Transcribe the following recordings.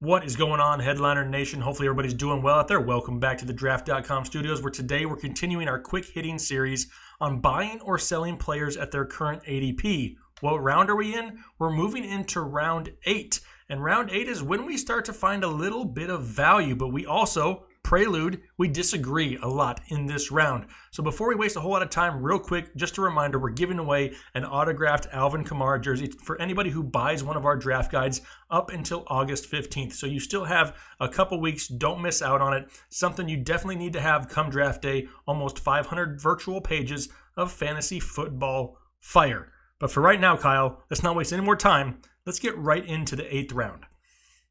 What is going on, Headliner Nation? Hopefully everybody's doing well out there. Welcome back to the Draft.com studios, where today we're continuing our quick hitting series on buying or selling players at their current ADP. What round are we in? We're moving into round 8. And round 8 is when we start to find a little bit of value, but we also, prelude, we disagree a lot in this round. So before we waste a whole lot of time, real quick, just a reminder, we're giving away an autographed Alvin Kamara jersey for anybody who buys one of our draft guides up until August 15th. So you still have a couple weeks. Don't miss out on it. Something you definitely need to have come draft day. Almost 500 virtual pages of fantasy football fire. But for right now, Kyle, let's not waste any more time. Let's get right into the 8th round.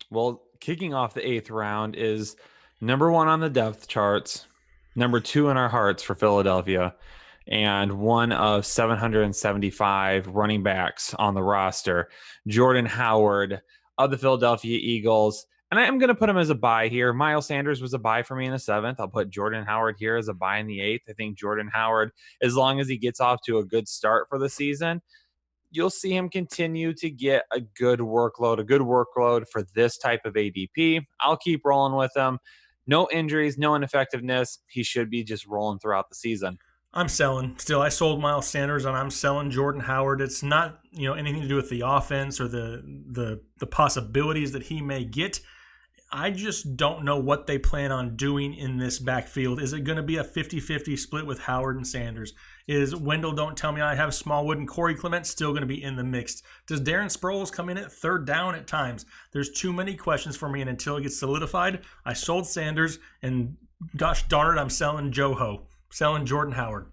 Well, kicking off the 8th round is number 1 on the depth charts, number 2 in our hearts for Philadelphia, and one of 775 running backs on the roster, Jordan Howard of the Philadelphia Eagles. And I'm going to put him as a buy here. Miles Sanders was a buy for me in the 7th. I'll put Jordan Howard here as a buy in the 8th. I think Jordan Howard, as long as he gets off to a good start for the season, you'll see him continue to get a good workload for this type of ADP. I'll keep rolling with him. No injuries, no ineffectiveness. He should be just rolling throughout the season. I'm selling. Still, I sold Miles Sanders and I'm selling Jordan Howard. It's not, anything to do with the offense or the possibilities that he may get. I just don't know what they plan on doing in this backfield. Is it going to be a 50-50 split with Howard and Sanders? Is Wendell, don't tell me I have Smallwood and Corey Clement still going to be in the mix? Does Darren Sproles come in at third down at times? There's too many questions for me, and until it gets solidified, I sold Sanders, and gosh darn it, I'm selling selling Jordan Howard.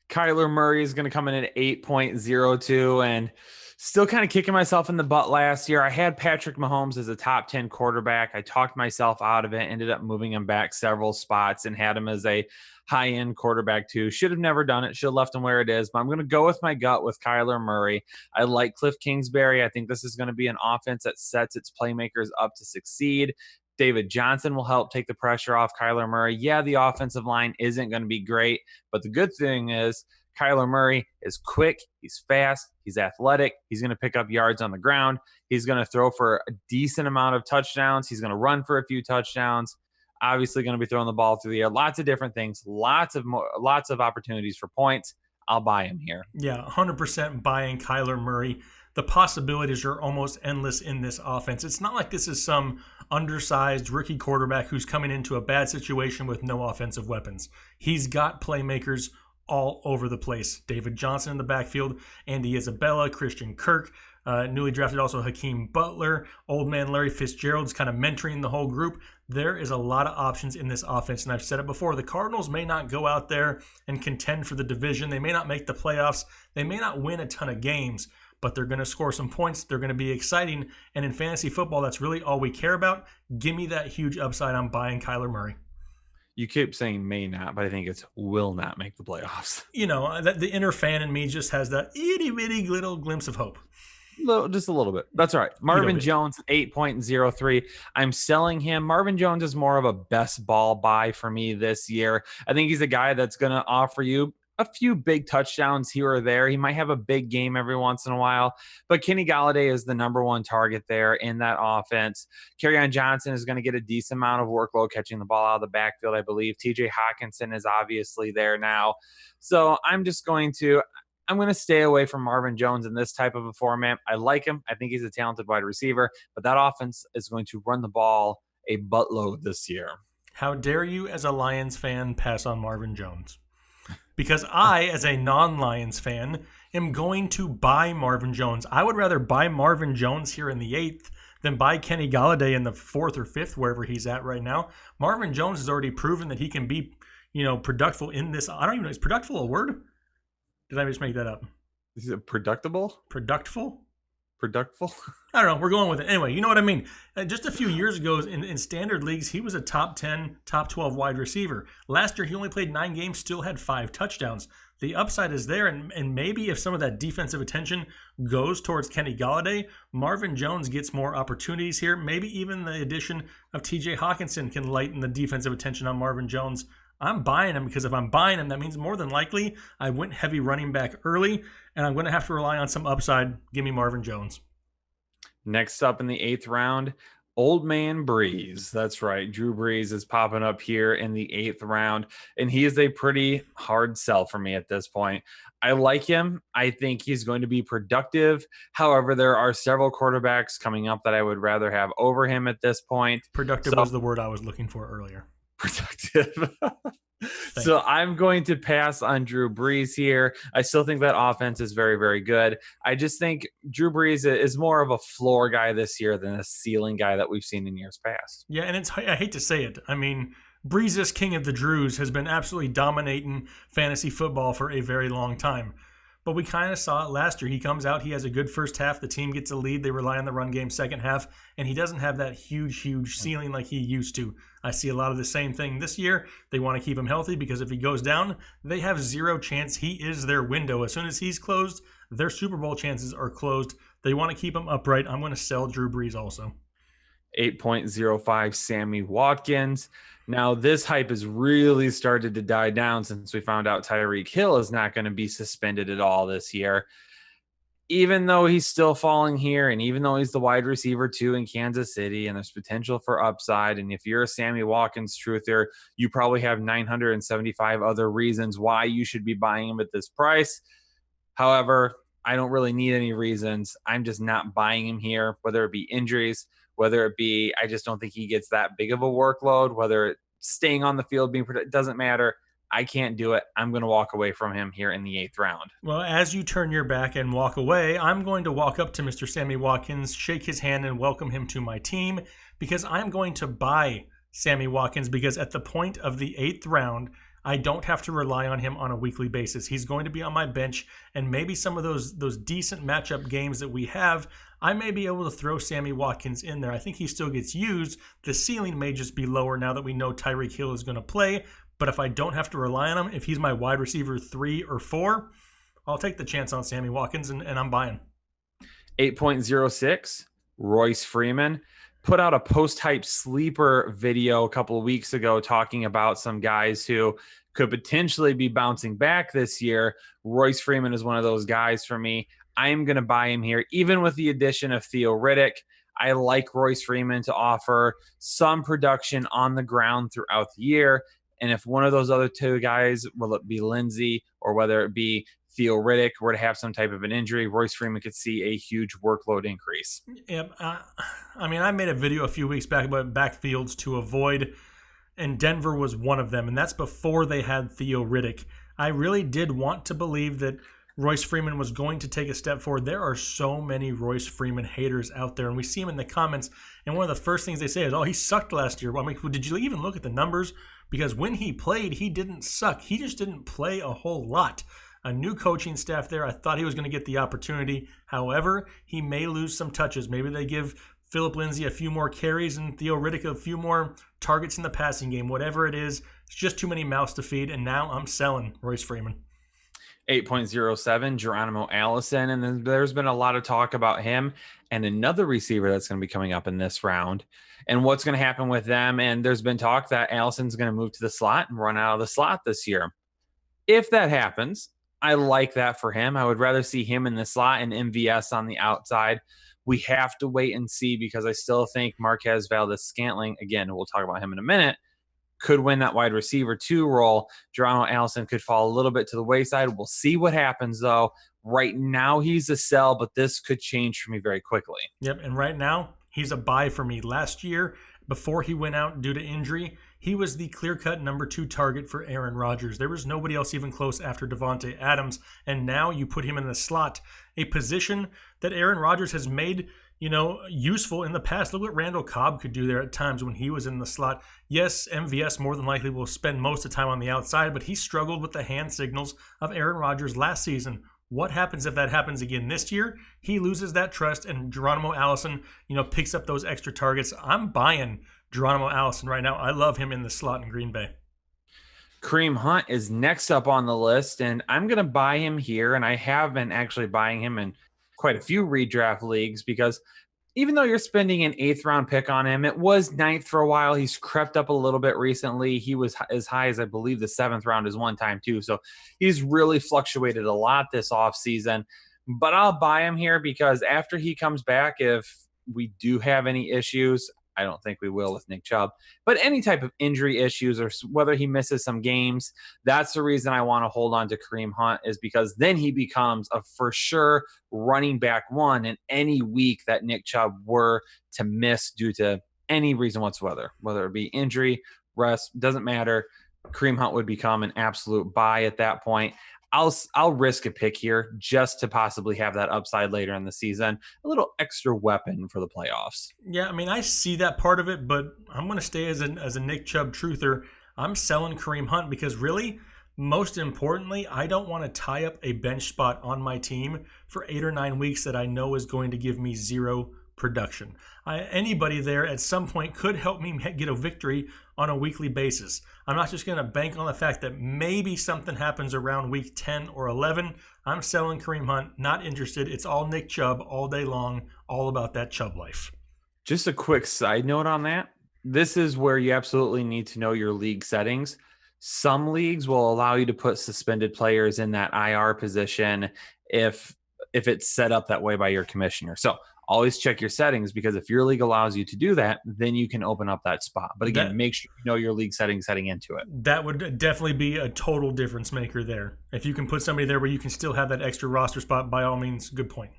Kyler Murray is going to come in at 8.02, and still kind of kicking myself in the butt last year. I had Patrick Mahomes as a top 10 quarterback. I talked myself out of it, ended up moving him back several spots and had him as a high-end quarterback too. Should have never done it. Should have left him where it is, but I'm going to go with my gut with Kyler Murray. I like Cliff Kingsbury. I think this is going to be an offense that sets its playmakers up to succeed. David Johnson will help take the pressure off Kyler Murray. Yeah, the offensive line isn't going to be great, but the good thing is Kyler Murray is quick, he's fast, he's athletic, he's going to pick up yards on the ground, he's going to throw for a decent amount of touchdowns, he's going to run for a few touchdowns, obviously going to be throwing the ball through the air, lots of different things, lots of opportunities for points. I'll buy him here. Yeah, 100% buying Kyler Murray. The possibilities are almost endless in this offense. It's not like this is some undersized rookie quarterback who's coming into a bad situation with no offensive weapons. He's got playmakers all over the place. David Johnson in the backfield, Andy Isabella, Christian Kirk, newly drafted also Hakeem Butler, old man Larry Fitzgerald's kind of mentoring the whole group. There is a lot of options in this offense, and I've said it before, the Cardinals may not go out there and contend for the division. They may not make the playoffs. They may not win a ton of games, but they're going to score some points. They're going to be exciting, and in fantasy football, that's really all we care about. Give me that huge upside. I'm buying Kyler Murray. You keep saying may not, but I think it's will not make the playoffs. The inner fan in me just has that itty-bitty little glimpse of hope. Just a little bit. That's all right. Marvin Jones, 8.03. I'm selling him. Marvin Jones is more of a best ball buy for me this year. I think he's a guy that's going to offer you a few big touchdowns here or there. He might have a big game every once in a while, but Kenny Golladay is the number 1 target there in that offense. Kerryon Johnson is going to get a decent amount of workload catching the ball out of the backfield, I believe. TJ Hawkinson is obviously there now. So I'm going to stay away from Marvin Jones in this type of a format. I like him. I think he's a talented wide receiver, but that offense is going to run the ball a buttload this year. How dare you, as a Lions fan, pass on Marvin Jones? Because I, as a non-Lions fan, am going to buy Marvin Jones. I would rather buy Marvin Jones here in the 8th than buy Kenny Golladay in the 4th or 5th, wherever he's at right now. Marvin Jones has already proven that he can be, productful in this. I don't even know. Is productful a word? Did I just make that up? Is it productable? Productful? Productful? I don't know. We're going with it. Anyway, you know what I mean. Just a few years ago in standard leagues, he was a top 10, top 12 wide receiver. Last year, he only played 9 games, still had 5 touchdowns. The upside is there, and maybe if some of that defensive attention goes towards Kenny Golladay, Marvin Jones gets more opportunities here. Maybe even the addition of TJ Hawkinson can lighten the defensive attention on Marvin Jones. I'm buying him because if I'm buying him, that means more than likely I went heavy running back early, and I'm going to have to rely on some upside. Give me Marvin Jones. Next up in the 8th round, Old man Brees. That's right. Drew Brees is popping up here in the 8th round, and he is a pretty hard sell for me at this point. I like him. I think he's going to be productive. However, there are several quarterbacks coming up that I would rather have over him at this point. Productive So was the word I was looking for earlier. productive. Thank So you. I'm going to pass on Drew Brees here. I still think that offense is very, very good. I just think Drew Brees is more of a floor guy this year than a ceiling guy that we've seen in years past. Yeah, and I hate to say it. I mean, Breezes, king of the Drews, has been absolutely dominating fantasy football for a very long time. But we kind of saw it last year. He comes out, he has a good first half. The team gets a lead. They rely on the run game second half, and he doesn't have that huge ceiling like he used to. I see a lot of the same thing this year. They want to keep him healthy because if he goes down, they have zero chance. He is their window. As soon as he's closed, their Super Bowl chances are closed. They want to keep him upright. I'm going to sell Drew Brees also. 8.05 Sammy Watkins. Now, this hype has really started to die down since we found out Tyreek Hill is not going to be suspended at all this year. Even though he's still falling here, and even though he's the wide receiver too in Kansas City, and there's potential for upside, and if you're a Sammy Watkins truther, you probably have 975 other reasons why you should be buying him at this price. However, I don't really need any reasons. I'm just not buying him here, whether it be injuries, whether it be I just don't think he gets that big of a workload, whether it's staying on the field, being productive, doesn't matter. I can't do it. I'm going to walk away from him here in the 8th round. Well, as you turn your back and walk away, I'm going to walk up to Mr. Sammy Watkins, shake his hand, and welcome him to my team because I'm going to buy Sammy Watkins because at the point of the 8th round, I don't have to rely on him on a weekly basis. He's going to be on my bench, and maybe some of those decent matchup games that we have, I may be able to throw Sammy Watkins in there. I think he still gets used. The ceiling may just be lower now that we know Tyreek Hill is going to play. But if I don't have to rely on him, if he's my wide receiver 3 or 4, I'll take the chance on Sammy Watkins, and I'm buying. 8.06, Royce Freeman put out a post-hype sleeper video a couple of weeks ago talking about some guys who could potentially be bouncing back this year. Royce Freeman is one of those guys for me. I am going to buy him here, even with the addition of Theo Riddick. I like Royce Freeman to offer some production on the ground throughout the year. And if one of those other two guys, will it be Lindsey or whether it be Theo Riddick, were to have some type of an injury, Royce Freeman could see a huge workload increase. Yep. I mean, I made a video a few weeks back about backfields to avoid, and Denver was one of them, and that's before they had Theo Riddick. I really did want to believe that Royce Freeman was going to take a step forward. There are so many Royce Freeman haters out there, and we see them in the comments, and one of the first things they say is, oh, he sucked last year. Well, I mean, did you even look at the numbers? Because when he played, he didn't suck. He just didn't play a whole lot. A new coaching staff there. I thought he was going to get the opportunity. However, he may lose some touches. Maybe they give Philip Lindsay a few more carries and Theo Riddick a few more targets in the passing game. Whatever it is, it's just too many mouths to feed, and now I'm selling Royce Freeman. 8.07, Geronimo Allison. And then there's been a lot of talk about him and another receiver that's going to be coming up in this round and what's going to happen with them. And there's been talk that Allison's going to move to the slot and run out of the slot this year. If that happens, I like that for him. I would rather see him in the slot and MVS on the outside. We have to wait and see because I still think Marquez Valdes-Scantling, again, we'll talk about him in a minute, could win that wide receiver 2 role. Geronimo Allison could fall a little bit to the wayside. We'll see what happens, though. Right now, he's a sell, but this could change for me very quickly. Yep, and right now, he's a buy for me. Last year, before he went out due to injury, he was the clear-cut number 2 target for Aaron Rodgers. There was nobody else even close after Devontae Adams, and now you put him in the slot, a position that Aaron Rodgers has made useful in the past. Look what Randall Cobb could do there at times when he was in the slot. Yes, MVS more than likely will spend most of the time on the outside, but he struggled with the hand signals of Aaron Rodgers last season. What happens if that happens again this year? He loses that trust, and Geronimo Allison, picks up those extra targets. I'm buying Geronimo Allison right now. I love him in the slot in Green Bay. Kareem Hunt is next up on the list, and I'm going to buy him here, and I have been actually buying him in quite a few redraft leagues because even though you're spending an 8th round pick on him, it was 9th for a while. He's crept up a little bit recently. He was as high as I believe the 7th round is one time too. So he's really fluctuated a lot this offseason. But I'll buy him here because after he comes back, if we do have any issues, I don't think we will with Nick Chubb. But any type of injury issues or whether he misses some games, that's the reason I want to hold on to Kareem Hunt, is because then he becomes a for sure running back one in any week that Nick Chubb were to miss due to any reason whatsoever, whether it be injury, rest, doesn't matter. Kareem Hunt would become an absolute buy at that point. I'll risk a pick here just to possibly have that upside later in the season, a little extra weapon for the playoffs. Yeah, I mean, I see that part of it, but I'm going to stay as a Nick Chubb truther. I'm selling Kareem Hunt because really, most importantly, I don't want to tie up a bench spot on my team for 8 or 9 weeks that I know is going to give me zero production. Anybody there at some point could help me get a victory on a weekly basis. I'm not just going to bank on the fact that maybe something happens around week 10 or 11. I'm selling Kareem Hunt, not interested. It's all Nick Chubb all day long, all about that Chubb life. Just a quick side note on that. This is where you absolutely need to know your league settings. Some leagues will allow you to put suspended players in that IR position if it's set up that way by your commissioner. So always check your settings, because if your league allows you to do that, then you can open up that spot. But again, make sure you know your league settings heading into it. That would definitely be a total difference maker there. If you can put somebody there where you can still have that extra roster spot, by all means, good point.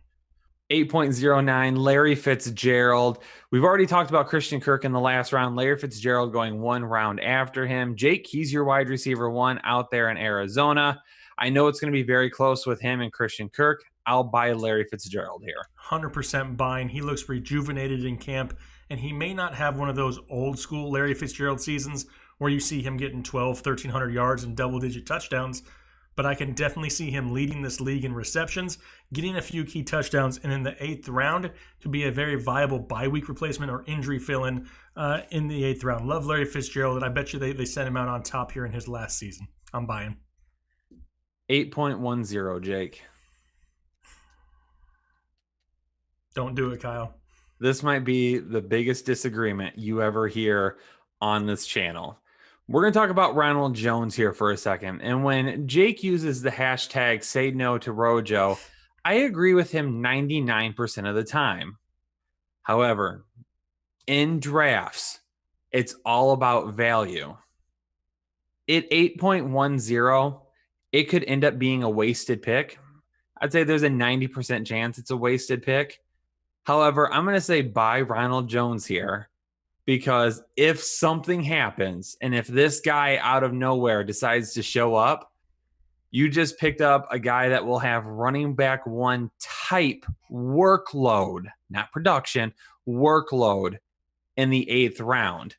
8.09, Larry Fitzgerald. We've already talked about Christian Kirk in the last round. Larry Fitzgerald going one round after him. Jake, he's your wide receiver one out there in Arizona. I know it's going to be very close with him and Christian Kirk. I'll buy Larry Fitzgerald here. 100% buying. He looks rejuvenated in camp, and he may not have one of those old school Larry Fitzgerald seasons where you see him getting 1,300 yards and double-digit touchdowns, but I can definitely see him leading this league in receptions, getting a few key touchdowns, and in the 8th round to be a very viable bye week replacement or injury fill-in in the 8th round. Love Larry Fitzgerald, and I bet you they sent him out on top here in his last season. I'm buying. 8.10, Jake. Don't do it, Kyle. This might be the biggest disagreement you ever hear on this channel. We're going to talk about Ronald Jones here for a second. And when Jake uses the hashtag say no to Rojo, I agree with him 99% of the time. However, in drafts, it's all about value. At 8.10, it could end up being a wasted pick. I'd say there's a 90% chance it's a wasted pick. However, I'm going to say buy Ronald Jones here, because if something happens and if this guy out of nowhere decides to show up, you just picked up a guy that will have running back one type workload, not production, workload in the 8th round.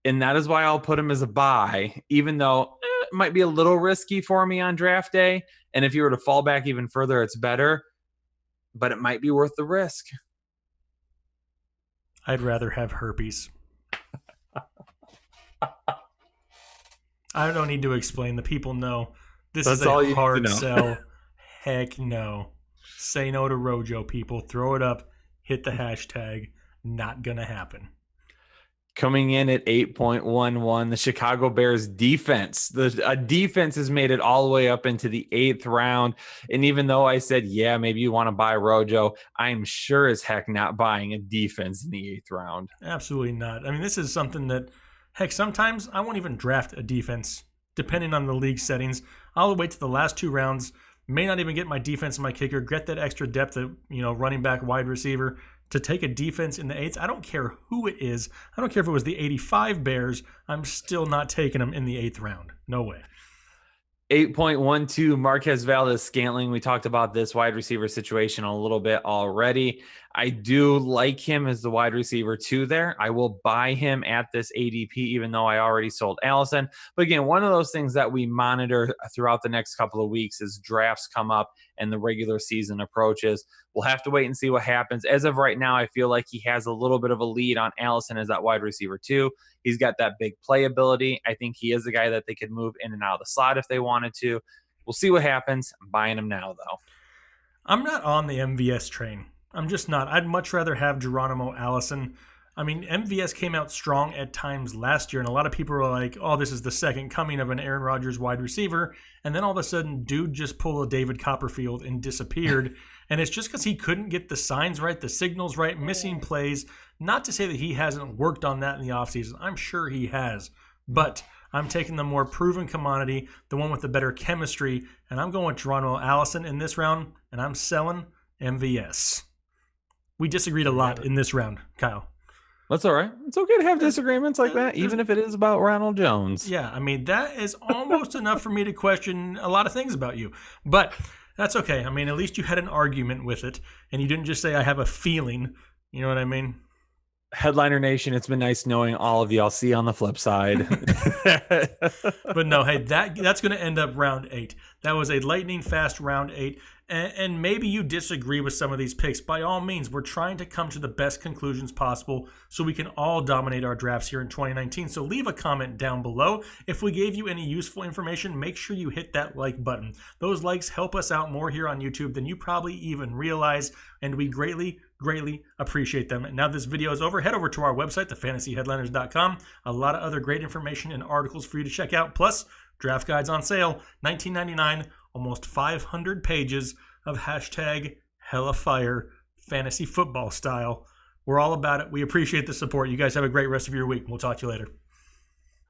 And that is why I'll put him as a buy, even though it might be a little risky for me on draft day. And if you were to fall back even further, it's better, but it might be worth the risk. I'd rather have herpes. I don't need to explain. The people know. This is a hard sell. Heck no. Say no to Rojo, people. Throw it up. Hit the hashtag. Not going to happen. Coming in at 8.11, the Chicago Bears defense. A defense has made it all the way up into the 8th round. And even though I said, yeah, maybe you want to buy Rojo, I'm sure as heck not buying a defense in the 8th round. Absolutely not. I mean, this is something that, heck, sometimes I won't even draft a defense, depending on the league settings. I'll wait to the last 2 rounds, may not even get my defense and my kicker, get that extra depth of, running back, wide receiver, to take a defense in the 8th. I don't care who it is. I don't care if it was the 85 Bears. I'm still not taking them in the 8th round. No way. 8.12, Marquez Valdes-Scantling. We talked about this wide receiver situation a little bit already. I do like him as the wide receiver 2 there. I will buy him at this ADP, even though I already sold Allison. But again, one of those things that we monitor throughout the next couple of weeks as drafts come up and the regular season approaches. We'll have to wait and see what happens. As of right now, I feel like he has a little bit of a lead on Allison as that wide receiver 2. He's got that big playability. I think he is a guy that they could move in and out of the slot if they wanted to. We'll see what happens. I'm buying him now, though. I'm not on the MVS train. I'm just not. I'd much rather have Geronimo Allison. I mean, MVS came out strong at times last year, and a lot of people were like, oh, this is the second coming of an Aaron Rodgers wide receiver. And then all of a sudden, dude just pulled a David Copperfield and disappeared. And it's just because he couldn't get the signs right, the signals right, missing plays. Not to say that he hasn't worked on that in the offseason. I'm sure he has. But I'm taking the more proven commodity, the one with the better chemistry, and I'm going with Geronimo Allison in this round, and I'm selling MVS. We disagreed a lot in this round, Kyle. That's all right. It's okay to have disagreements like that, even if it is about Ronald Jones. Yeah, I mean, that is almost enough for me to question a lot of things about you. But that's okay. I mean, at least you had an argument with it, and you didn't just say, I have a feeling. You know what I mean? Headliner Nation, it's been nice knowing all of you. I'll see you on the flip side. But no, hey, that's going to end up round 8. That was a lightning fast round 8. And maybe you disagree with some of these picks. By all means, we're trying to come to the best conclusions possible so we can all dominate our drafts here in 2019. So leave a comment down below. If we gave you any useful information, make sure you hit that like button. Those likes help us out more here on YouTube than you probably even realize, and we greatly appreciate them. And now this video is over, head over to our website, thefantasyheadliners.com. A lot of other great information and articles for you to check out. Plus, draft guides on sale, $19.99, almost 500 pages of hashtag #HellaFire fantasy football style. We're all about it. We appreciate the support. You guys have a great rest of your week. We'll talk to you later.